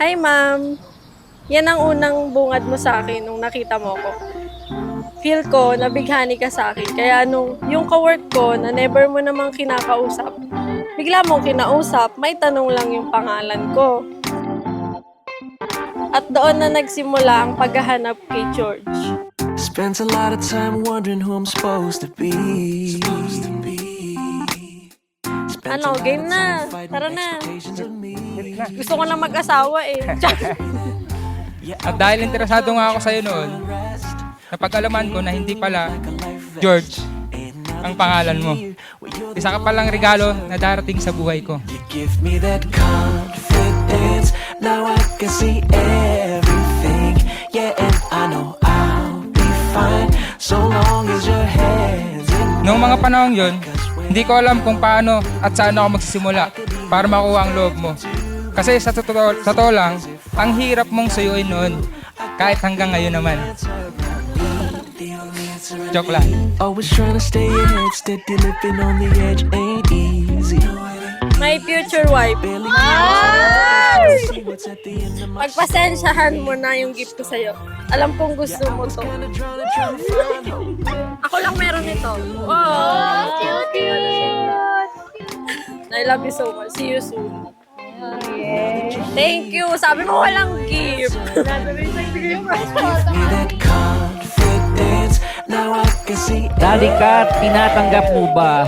Hi, ma'am. Yan ang unang bungad mo sa akin nung nakita mo ko. Feel ko, nabighani ka sa akin. Kaya nung yung kawork ko na never mo namang kinakausap, bigla mong kinausap, may tanong lang yung pangalan ko. At doon na nagsimula ang paghahanap kay George. Spent a lot of time wondering who I'm supposed to be. Ano, game na. Tara na. Gusto ko na mag-asawa eh. At dahil interesado nga ako sa'yo noon, napag-alaman ko na hindi pala George ang pangalan mo. Isa ka palang regalo na darating sa buhay ko. You give me that confidence. Now I can see everything. Yeah, and I know I'll be fine so long as your hands in Noong mga panahon yon, hindi ko alam kung paano at saan ako magsisimula para makuha ang loob mo. Kasi sa totoo lang, ang hirap mong suyuin noon, kahit hanggang ngayon naman. Joke lang. Always trying to stay ahead, steady living on the edge ain't easy. My future wife. See what's at the end of my Pagpasensyahan mo na yung gift ko sa'yo. Alam kong gusto mo to. trying to find hope. Ako lang meron ito. Wow! I love you so much. See you soon. Thank you. Sabi mo walang gift. Me that confidence. Now I can see Daddy Kat, tinatanggap mo ba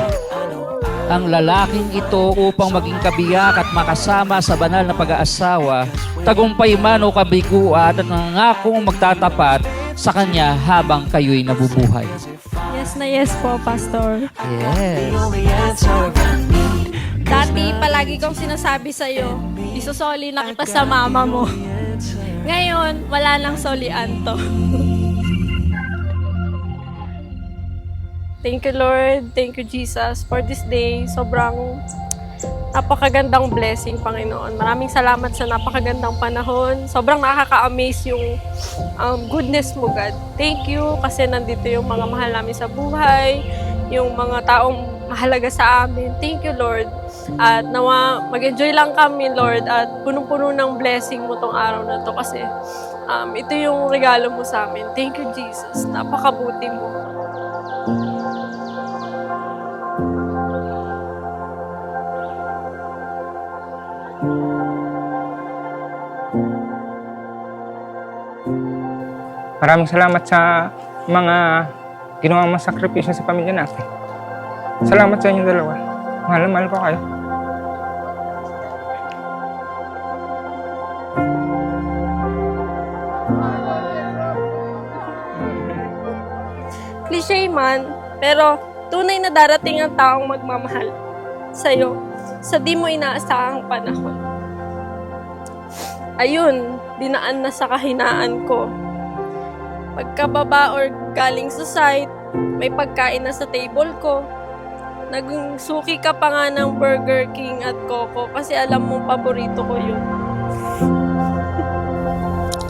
ang lalaking ito upang maging kabiyak at makasama sa banal na pag-aasawa, tagumpay man o kabiguan at nangangakong magtatapat sa kanya habang kayo'y nabubuhay? Yes na yes po, Pastor. Yes. the answer I need. Dati, palagi kong sinasabi sa'yo, isusoli na kita sa mama mo. Ngayon, wala nang solian to. Thank you, Lord. Thank you, Jesus, for this day. Sobrang napakagandang blessing, Panginoon. Maraming salamat sa napakagandang panahon. Sobrang nakaka-amaze yung goodness mo, God. Thank you kasi nandito yung mga mahal namin sa buhay, yung mga taong mahalaga sa amin. Thank you, Lord. At nawa, mag-enjoy lang kami, Lord, at punong-puno ng blessing mo tong araw na to kasi ito yung regalo mo sa amin. Thank you, Jesus. Napakabuti mo. Maraming salamat sa mga ginawa mong sakripisyo sa pamilya natin. Salamat sa inyong dalawa. Mahal na mahal ko kayo. Cliche man, pero tunay na darating ang taong magmamahal sa'yo sa di mo inaasahang panahon. Ayun, dinaan na sa kahinaan ko. Pagkababa or galing sa site, may pagkain na sa table ko. Nagsuki ka pa nga ng Burger King at Coco kasi alam mong paborito ko yun.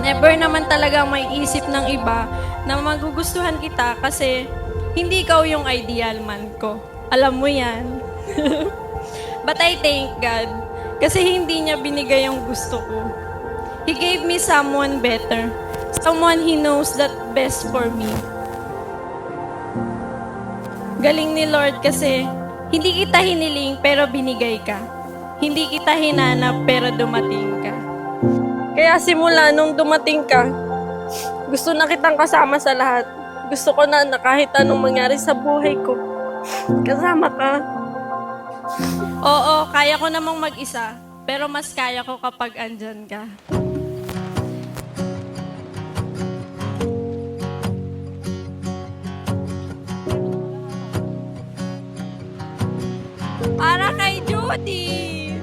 Never naman talagang may isip ng iba na magugustuhan kita kasi hindi ikaw yung ideal man ko. Alam mo yan. But I thank God kasi hindi niya binigay yung gusto ko. He gave me someone better. Someone He knows that best for me. Galing ni Lord kasi hindi kita hiniling pero binigay ka. Hindi kita hinanap pero dumating ka. Kaya simula nung dumating ka, gusto na kitang kasama sa lahat. Gusto ko na kahit anong mangyari sa buhay ko, kasama ka. Oo, kaya ko namang mag-isa, pero mas kaya ko kapag andyan ka. Para kay Judy!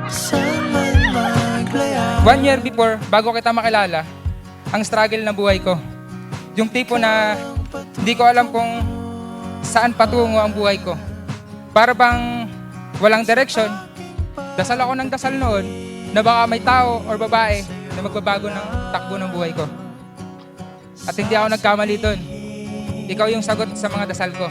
Sunlight play out. 1 year before, bago kita makilala, ang struggle na buhay ko. Yung tipo na hindi ko alam kung saan patungo ang buhay ko. Para bang walang direction. Dasal ako ng dasal noon na baka may tao or babae na magbabago ng takbo ng buhay ko. At hindi ako nagkamali doon. Ikaw yung sagot sa mga dasal ko.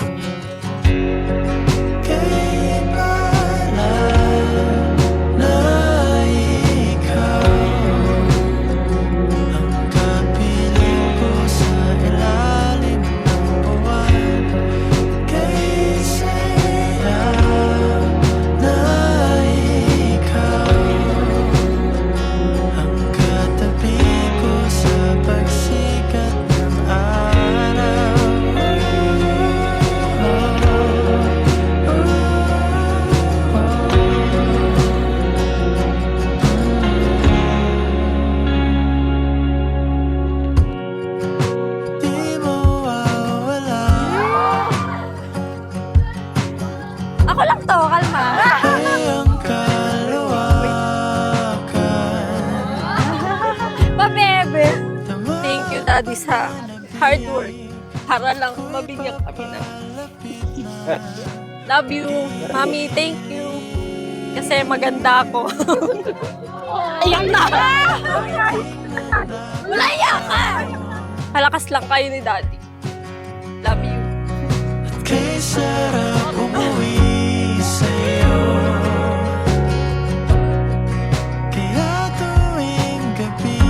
Daddy sa hard work para lang mabigyan kami ng love you. Mami, thank you. Kasi maganda ako. Ayan na! Malaya ka! Palakas lang kayo ni Daddy. Love you. Kay sarap umuwi sa'yo. Kaya tuwing gabi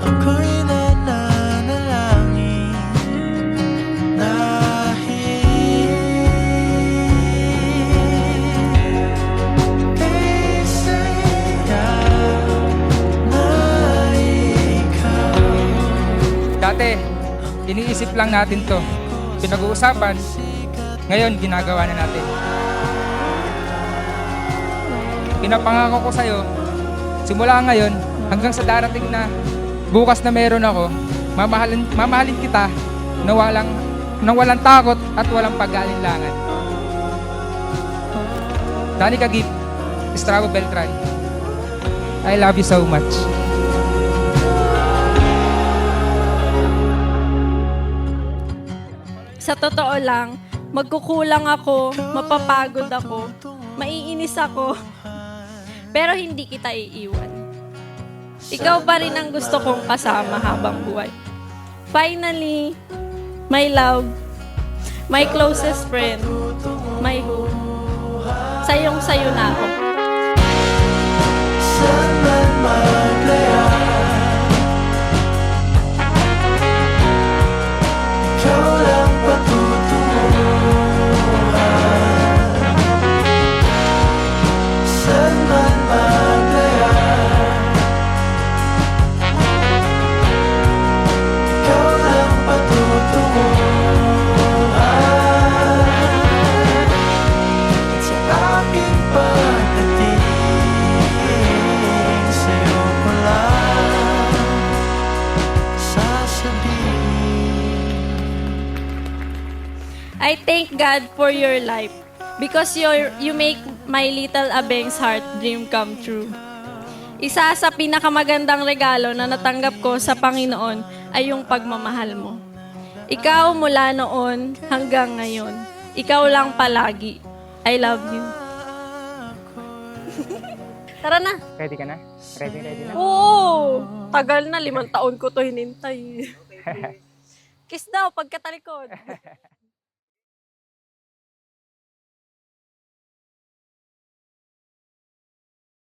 ako'y nananalangin dahil kay saya na ikaw. Dati, iniisip lang natin to. Pinag-uusapan, ngayon ginagawa na natin. Pinapangako ko sa'yo, simula ngayon hanggang sa darating na bukas na meron ako, mamahalin kita na walang takot at walang pag-aalinlangan. Danny Kagip, Estrabo Beltran, I love you so much. Sa totoo lang, magkukulang ako, mapapagod ako, maiinis ako, pero hindi kita iiwan. Ikaw pa rin ang gusto kong kasama habang buhay. Finally, my love, my closest friend, my hope, sayong-sayo na ako. Saan man maglaya, ikaw lang patutunguhan. Saan man maglaya, ikaw lang patutunguhan. Sa aking pagdating, sa'yo ko lang sasabihin. I thank God for your life because you make my little Abeng's heart dream come true. Isa sa pinakamagandang regalo na natanggap ko sa Panginoon ay yung pagmamahal mo. Ikaw mula noon hanggang ngayon. Ikaw lang palagi. I love you. Tara na. Ready ka na? Ready na? Oo! Tagal na, 5 taon ko to hinintay. Kiss daw pagkatalikod.